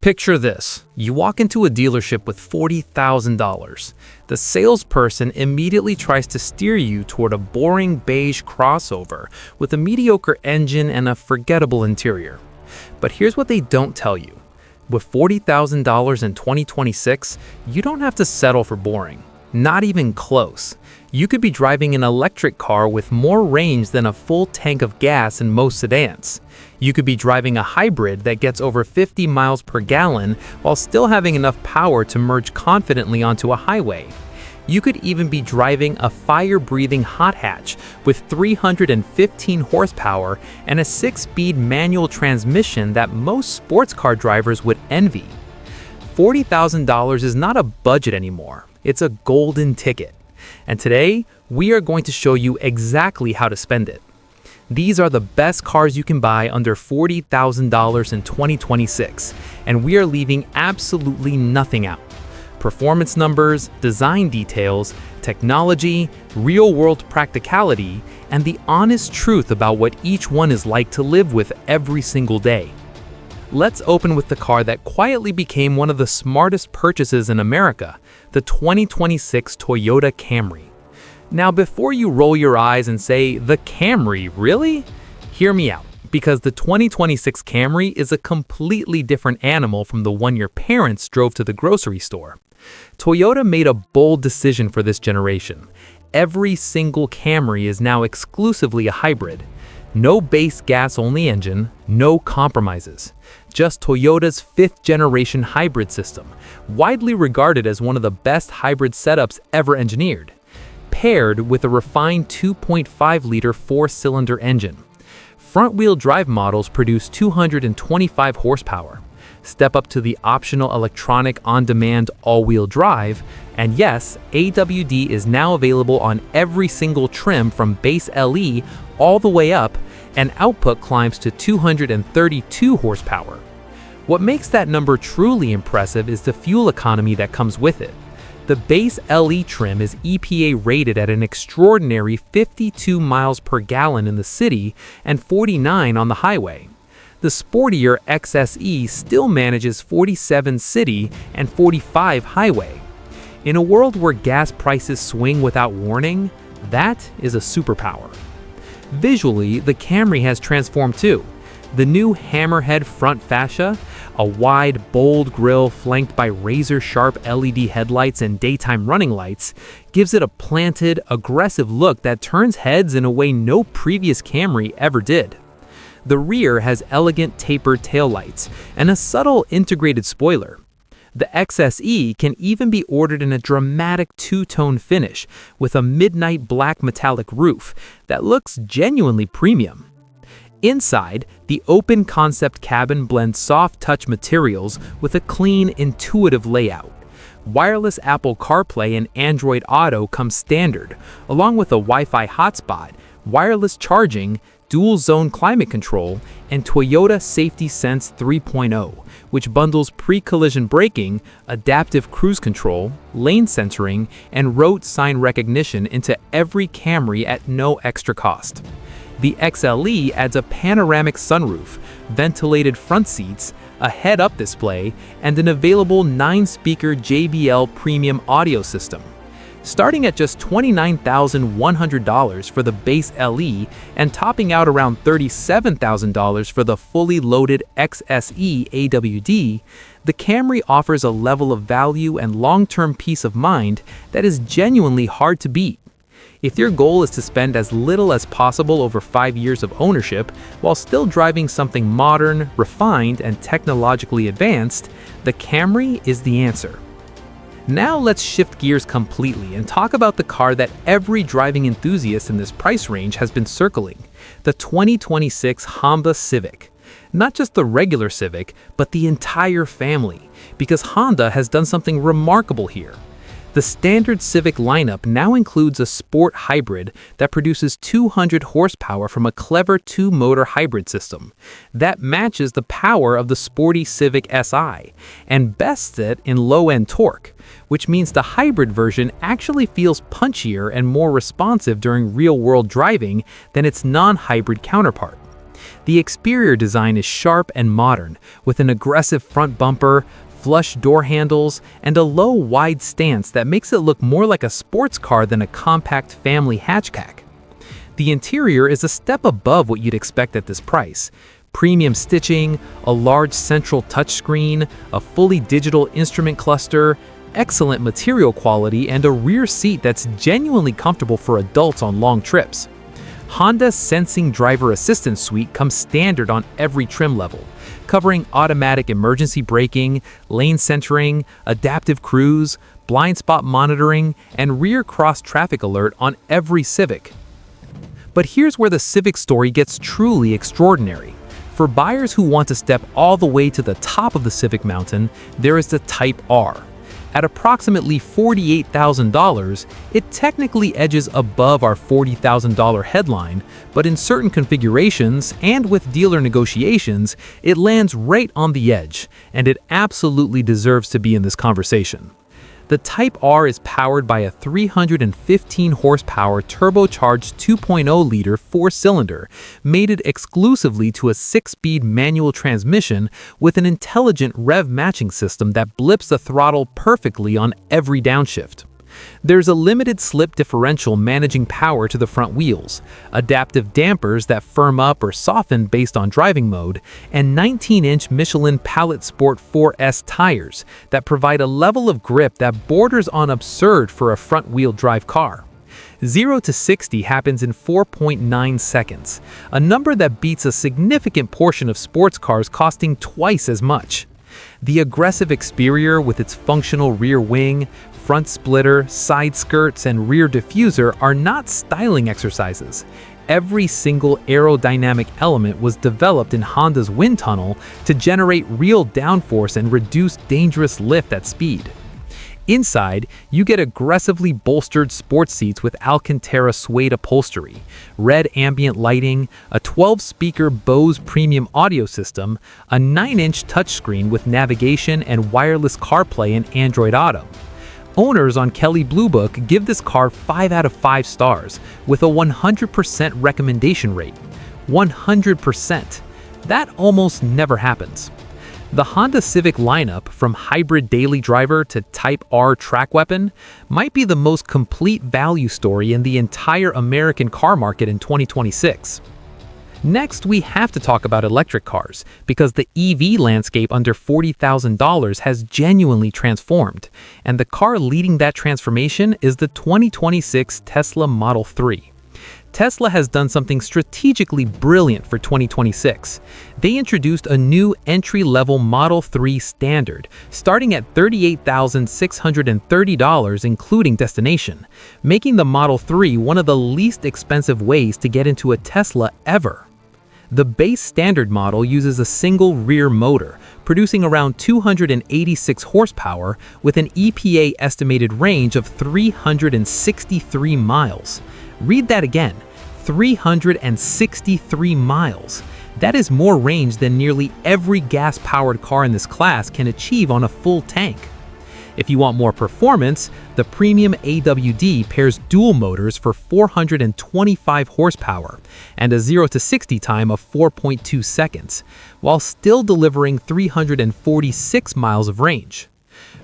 Picture this. You walk into a dealership with $40,000. The salesperson immediately tries to steer you toward a boring beige crossover with a mediocre engine and a forgettable interior. But here's what they don't tell you. With $40,000 in 2026, you don't have to settle for boring. Not even close. You could be driving an electric car with more range than a full tank of gas in most sedans. You could be driving a hybrid that gets over 50 miles per gallon while still having enough power to merge confidently onto a highway. You could even be driving a fire-breathing hot hatch with 315 horsepower and a 6-speed manual transmission that most sports car drivers would envy. $40,000 is not a budget anymore. It's a golden ticket. And today, we are going to show you exactly how to spend it. These are the best cars you can buy under $40,000 in 2026, and we are leaving absolutely nothing out. Performance numbers, design details, technology, real-world practicality, and the honest truth about what each one is like to live with every single day. Let's open with the car that quietly became one of the smartest purchases in America, the 2026 Toyota Camry. Now, before you roll your eyes and say, "The Camry, really?" Hear me out, because the 2026 Camry is a completely different animal from the one your parents drove to the grocery store. Toyota made a bold decision for this generation. Every single Camry is now exclusively a hybrid. No base gas-only engine, no compromises. Just Toyota's 5th-generation hybrid system, widely regarded as one of the best hybrid setups ever engineered, paired with a refined 2.5-liter 4-cylinder engine. Front-wheel drive models produce 225 horsepower. Step up to the optional electronic on-demand all-wheel drive, and yes, AWD is now available on every single trim from base LE all the way up, and output climbs to 232 horsepower. What makes that number truly impressive is the fuel economy that comes with it. The base LE trim is EPA rated at an extraordinary 52 miles per gallon in the city and 49 on the highway. The sportier XSE still manages 47 city and 45 highway. In a world where gas prices swing without warning, that is a superpower. Visually, the Camry has transformed too. The new hammerhead front fascia, a wide, bold grille flanked by razor-sharp LED headlights and daytime running lights, gives it a planted, aggressive look that turns heads in a way no previous Camry ever did. The rear has elegant tapered taillights and a subtle integrated spoiler. The XSE can even be ordered in a dramatic two-tone finish with a midnight black metallic roof that looks genuinely premium. Inside, the open concept cabin blends soft touch materials with a clean, intuitive layout. Wireless Apple CarPlay and Android Auto come standard, along with a Wi-Fi hotspot, wireless charging, dual-zone climate control, and Toyota Safety Sense 3.0, which bundles pre-collision braking, adaptive cruise control, lane centering, and road sign recognition into every Camry at no extra cost. The XLE adds a panoramic sunroof, ventilated front seats, a head-up display, and an available 9-speaker JBL premium audio system. Starting at just $29,100 for the base LE and topping out around $37,000 for the fully loaded XSE AWD, the Camry offers a level of value and long-term peace of mind that is genuinely hard to beat. If your goal is to spend as little as possible over 5 years of ownership while still driving something modern, refined, and technologically advanced, the Camry is the answer. Now let's shift gears completely and talk about the car that every driving enthusiast in this price range has been circling, the 2026 Honda Civic. Not just the regular Civic, but the entire family, because Honda has done something remarkable here. The standard Civic lineup now includes a sport hybrid that produces 200 horsepower from a clever 2-motor hybrid system that matches the power of the sporty Civic Si and bests it in low-end torque, which means the hybrid version actually feels punchier and more responsive during real-world driving than its non-hybrid counterpart. The exterior design is sharp and modern, with an aggressive front bumper, flush door handles, and a low, wide stance that makes it look more like a sports car than a compact family hatchback. The interior is a step above what you'd expect at this price. Premium stitching, a large central touchscreen, a fully digital instrument cluster, excellent material quality, and a rear seat that's genuinely comfortable for adults on long trips. Honda's Sensing Driver Assistance Suite comes standard on every trim level, covering automatic emergency braking, lane centering, adaptive cruise, blind spot monitoring, and rear cross traffic alert on every Civic. But here's where the Civic story gets truly extraordinary. For buyers who want to step all the way to the top of the Civic mountain, there is the Type R. At approximately $48,000, it technically edges above our $40,000 headline, but in certain configurations and with dealer negotiations, it lands right on the edge, and it absolutely deserves to be in this conversation. The Type R is powered by a 315 horsepower turbocharged 2.0-liter four-cylinder, mated exclusively to a 6-speed manual transmission with an intelligent rev matching system that blips the throttle perfectly on every downshift. There's a limited slip differential managing power to the front wheels, adaptive dampers that firm up or soften based on driving mode, and 19-inch Michelin Pilot Sport 4S tires that provide a level of grip that borders on absurd for a front-wheel drive car. 0 to 60 happens in 4.9 seconds, a number that beats a significant portion of sports cars costing twice as much. The aggressive exterior with its functional rear wing, front splitter, side skirts, and rear diffuser are not styling exercises. Every single aerodynamic element was developed in Honda's wind tunnel to generate real downforce and reduce dangerous lift at speed. Inside, you get aggressively bolstered sports seats with Alcantara suede upholstery, red ambient lighting, a 12-speaker Bose premium audio system, a 9-inch touchscreen with navigation and wireless CarPlay and Android Auto. Owners on Kelley Blue Book give this car 5 out of 5 stars, with a 100% recommendation rate. 100%. That almost never happens. The Honda Civic lineup, from hybrid daily driver to Type R track weapon, might be the most complete value story in the entire American car market in 2026. Next, we have to talk about electric cars, because the EV landscape under $40,000 has genuinely transformed, and the car leading that transformation is the 2026 Tesla Model 3. Tesla has done something strategically brilliant for 2026. They introduced a new entry-level Model 3 standard, starting at $38,630 including destination, making the Model 3 one of the least expensive ways to get into a Tesla ever. The base standard model uses a single rear motor, producing around 286 horsepower with an EPA estimated range of 363 miles. Read that again, 363 miles. That is more range than nearly every gas-powered car in this class can achieve on a full tank. If you want more performance, the premium AWD pairs dual motors for 425 horsepower and a 0 to 60 time of 4.2 seconds, while still delivering 346 miles of range.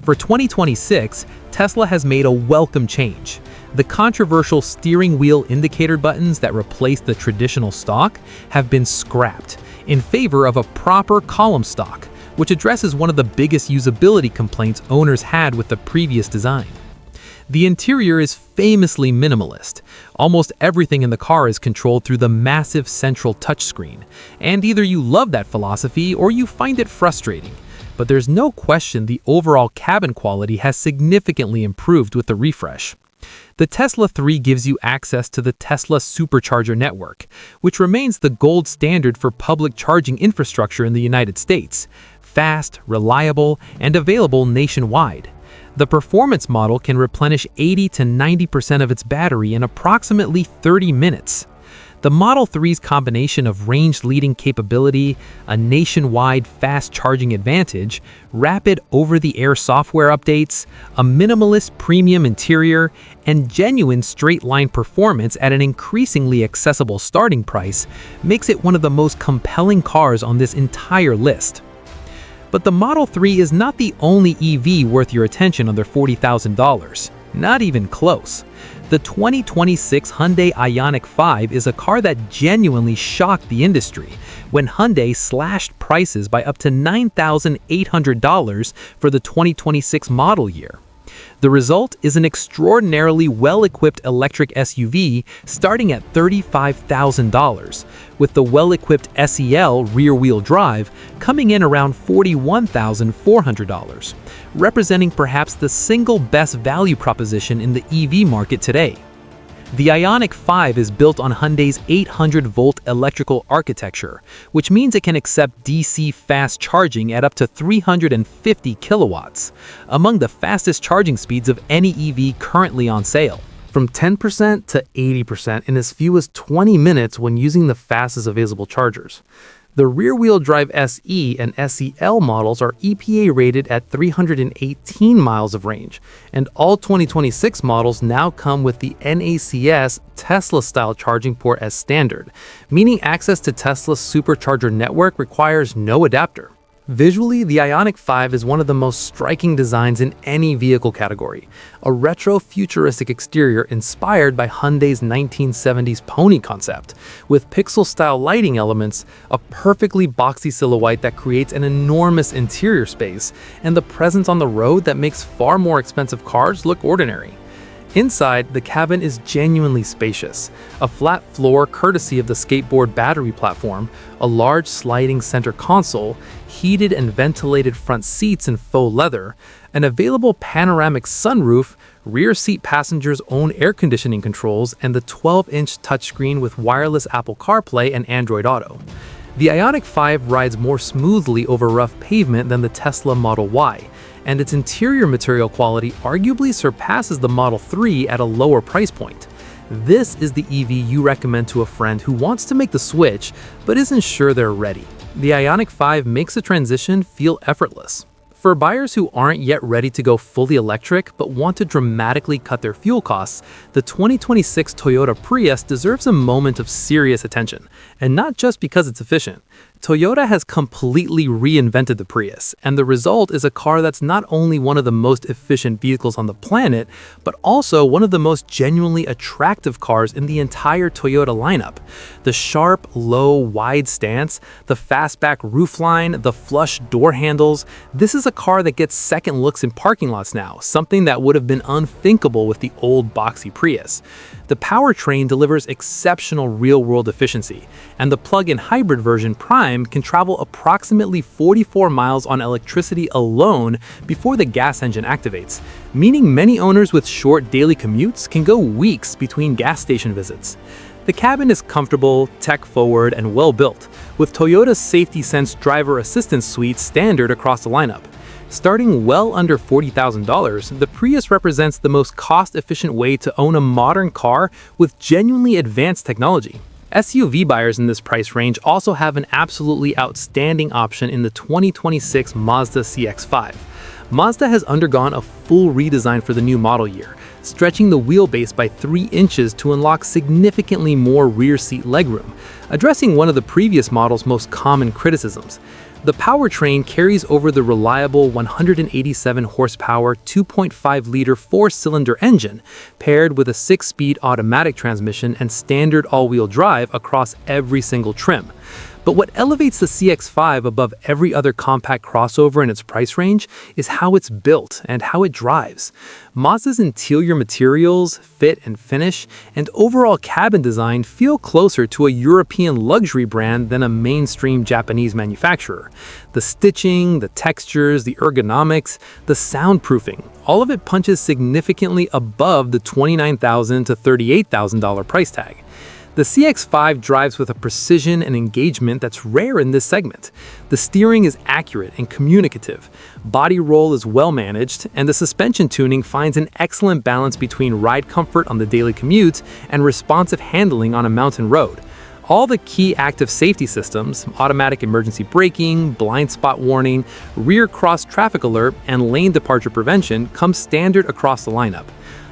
For 2026, Tesla has made a welcome change. The controversial steering wheel indicator buttons that replaced the traditional stock have been scrapped in favor of a proper column stock, which addresses one of the biggest usability complaints owners had with the previous design. The interior is famously minimalist. Almost everything in the car is controlled through the massive central touchscreen, and either you love that philosophy or you find it frustrating. But there's no question the overall cabin quality has significantly improved with the refresh. The Tesla 3 gives you access to the Tesla Supercharger network, which remains the gold standard for public charging infrastructure in the United States. Fast, reliable, and available nationwide. The performance model can replenish 80 to 90% of its battery in approximately 30 minutes. The Model 3's combination of range-leading capability, a nationwide fast charging advantage, rapid over-the-air software updates, a minimalist premium interior, and genuine straight-line performance at an increasingly accessible starting price makes it one of the most compelling cars on this entire list. But the Model 3 is not the only EV worth your attention under $40,000. Not even close. The 2026 Hyundai Ioniq 5 is a car that genuinely shocked the industry when Hyundai slashed prices by up to $9,800 for the 2026 model year. The result is an extraordinarily well-equipped electric SUV starting at $35,000, with the well-equipped SEL rear-wheel drive coming in around $41,400, representing perhaps the single best value proposition in the EV market today. The Ioniq 5 is built on Hyundai's 800-volt electrical architecture, which means it can accept DC fast charging at up to 350 kilowatts, among the fastest charging speeds of any EV currently on sale. From 10% to 80% in as few as 20 minutes when using the fastest available chargers. The rear-wheel drive SE and SEL models are EPA rated at 318 miles of range, and all 2026 models now come with the NACS Tesla-style charging port as standard, meaning access to Tesla's supercharger network requires no adapter. Visually, the Ioniq 5 is one of the most striking designs in any vehicle category, a retro-futuristic exterior inspired by Hyundai's 1970s Pony concept, with pixel-style lighting elements, a perfectly boxy silhouette that creates an enormous interior space, and the presence on the road that makes far more expensive cars look ordinary. Inside, the cabin is genuinely spacious. A flat floor courtesy of the skateboard battery platform, a large sliding center console, heated and ventilated front seats in faux leather, an available panoramic sunroof, rear seat passengers' own air conditioning controls, and the 12-inch touchscreen with wireless Apple CarPlay and Android Auto. The Ioniq 5 rides more smoothly over rough pavement than the Tesla Model Y, and its interior material quality arguably surpasses the Model 3 at a lower price point. This is the EV you recommend to a friend who wants to make the switch but isn't sure they're ready. The Ioniq 5 makes the transition feel effortless. For buyers who aren't yet ready to go fully electric but want to dramatically cut their fuel costs, the 2026 Toyota Prius deserves a moment of serious attention, and not just because it's efficient. Toyota has completely reinvented the Prius, and the result is a car that's not only one of the most efficient vehicles on the planet, but also one of the most genuinely attractive cars in the entire Toyota lineup. The sharp, low, wide stance, the fastback roofline, the flush door handles, this is a car that gets second looks in parking lots now, something that would have been unthinkable with the old boxy Prius. The powertrain delivers exceptional real-world efficiency, and the plug-in hybrid version Prime can travel approximately 44 miles on electricity alone before the gas engine activates, meaning many owners with short daily commutes can go weeks between gas station visits. The cabin is comfortable, tech-forward, and well-built, with Toyota's Safety Sense driver assistance suite standard across the lineup. Starting well under $40,000, the Prius represents the most cost-efficient way to own a modern car with genuinely advanced technology. SUV buyers in this price range also have an absolutely outstanding option in the 2026 Mazda CX-5. Mazda has undergone a full redesign for the new model year, stretching the wheelbase by 3 inches to unlock significantly more rear seat legroom, addressing one of the previous model's most common criticisms. The powertrain carries over the reliable 187 horsepower 2.5-liter 4-cylinder engine, paired with a 6-speed automatic transmission and standard all-wheel drive across every single trim. But what elevates the CX-5 above every other compact crossover in its price range is how it's built and how it drives. Mazda's interior materials, fit and finish, and overall cabin design feel closer to a European luxury brand than a mainstream Japanese manufacturer. The stitching, the textures, the ergonomics, the soundproofing, all of it punches significantly above the $29,000 to $38,000 price tag. The CX-5 drives with a precision and engagement that's rare in this segment. The steering is accurate and communicative, body roll is well managed, and the suspension tuning finds an excellent balance between ride comfort on the daily commute and responsive handling on a mountain road. All the key active safety systems, automatic emergency braking, blind spot warning, rear cross traffic alert, and lane departure prevention come standard across the lineup.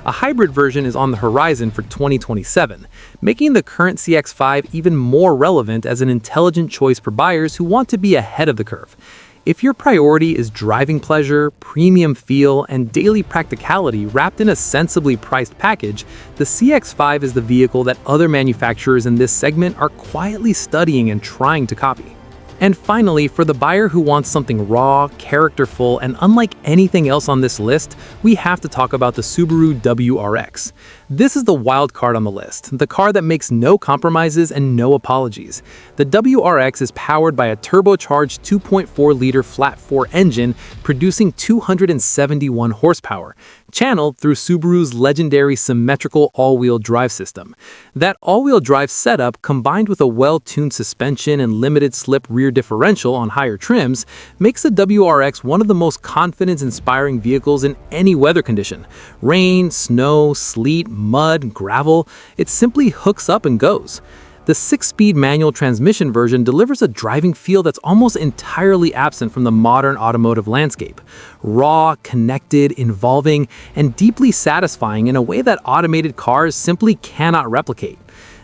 A hybrid version is on the horizon for 2027, making the current CX-5 even more relevant as an intelligent choice for buyers who want to be ahead of the curve. If your priority is driving pleasure, premium feel, and daily practicality wrapped in a sensibly priced package, the CX-5 is the vehicle that other manufacturers in this segment are quietly studying and trying to copy. And finally, for the buyer who wants something raw, characterful, and unlike anything else on this list, we have to talk about the Subaru WRX. This is the wild card on the list, the car that makes no compromises and no apologies. The WRX is powered by a turbocharged 2.4-liter flat-4 engine producing 271 horsepower, channeled through Subaru's legendary symmetrical all-wheel drive system. That all-wheel drive setup, combined with a well-tuned suspension and limited-slip rear differential on higher trims, makes the WRX one of the most confidence-inspiring vehicles in any weather condition. Rain, snow, sleet, mud, gravel, it simply hooks up and goes. The 6-speed manual transmission version delivers a driving feel that's almost entirely absent from the modern automotive landscape. Raw, connected, involving, and deeply satisfying in a way that automated cars simply cannot replicate.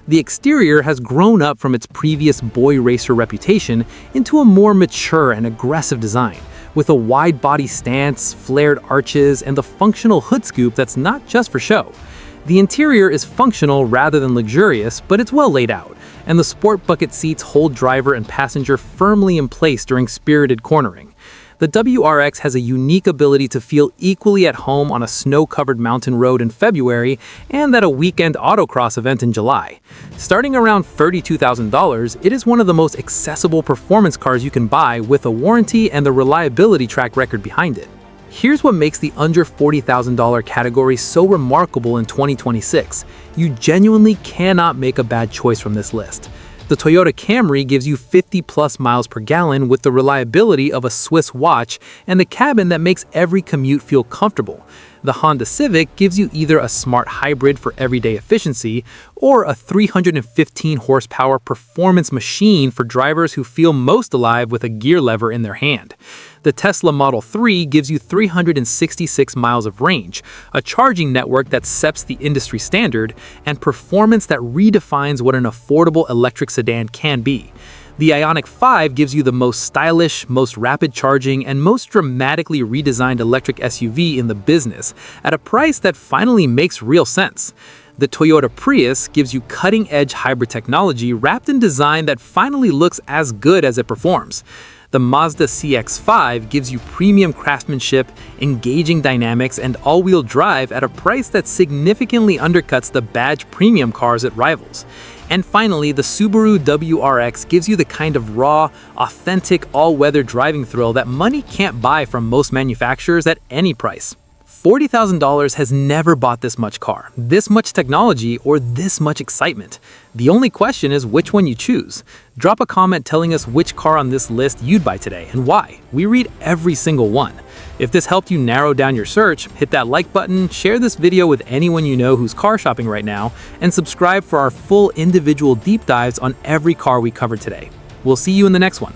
The exterior has grown up from its previous boy racer reputation into a more mature and aggressive design, with a wide body stance, flared arches, and the functional hood scoop that's not just for show. The interior is functional rather than luxurious, but it's well laid out, and the sport bucket seats hold driver and passenger firmly in place during spirited cornering. The WRX has a unique ability to feel equally at home on a snow-covered mountain road in February and at a weekend autocross event in July. Starting around $32,000, it is one of the most accessible performance cars you can buy with a warranty and the reliability track record behind it. Here's what makes the under $40,000 category so remarkable in 2026. You genuinely cannot make a bad choice from this list. The Toyota Camry gives you 50+ miles per gallon with the reliability of a Swiss watch and the cabin that makes every commute feel comfortable. The Honda Civic gives you either a smart hybrid for everyday efficiency or a 315 horsepower performance machine for drivers who feel most alive with a gear lever in their hand. The Tesla Model 3 gives you 366 miles of range, a charging network that sets the industry standard, and performance that redefines what an affordable electric sedan can be. The Ioniq 5 gives you the most stylish, most rapid charging, and most dramatically redesigned electric SUV in the business, at a price that finally makes real sense. The Toyota Prius gives you cutting-edge hybrid technology wrapped in design that finally looks as good as it performs. The Mazda CX-5 gives you premium craftsmanship, engaging dynamics, and all-wheel drive at a price that significantly undercuts the badge premium cars it rivals. And finally, the Subaru WRX gives you the kind of raw, authentic, all-weather driving thrill that money can't buy from most manufacturers at any price. $40,000 has never bought this much car, this much technology, or this much excitement. The only question is which one you choose. Drop a comment telling us which car on this list you'd buy today and why. We read every single one. If this helped you narrow down your search, hit that like button, share this video with anyone you know who's car shopping right now, and subscribe for our full individual deep dives on every car we covered today. We'll see you in the next one.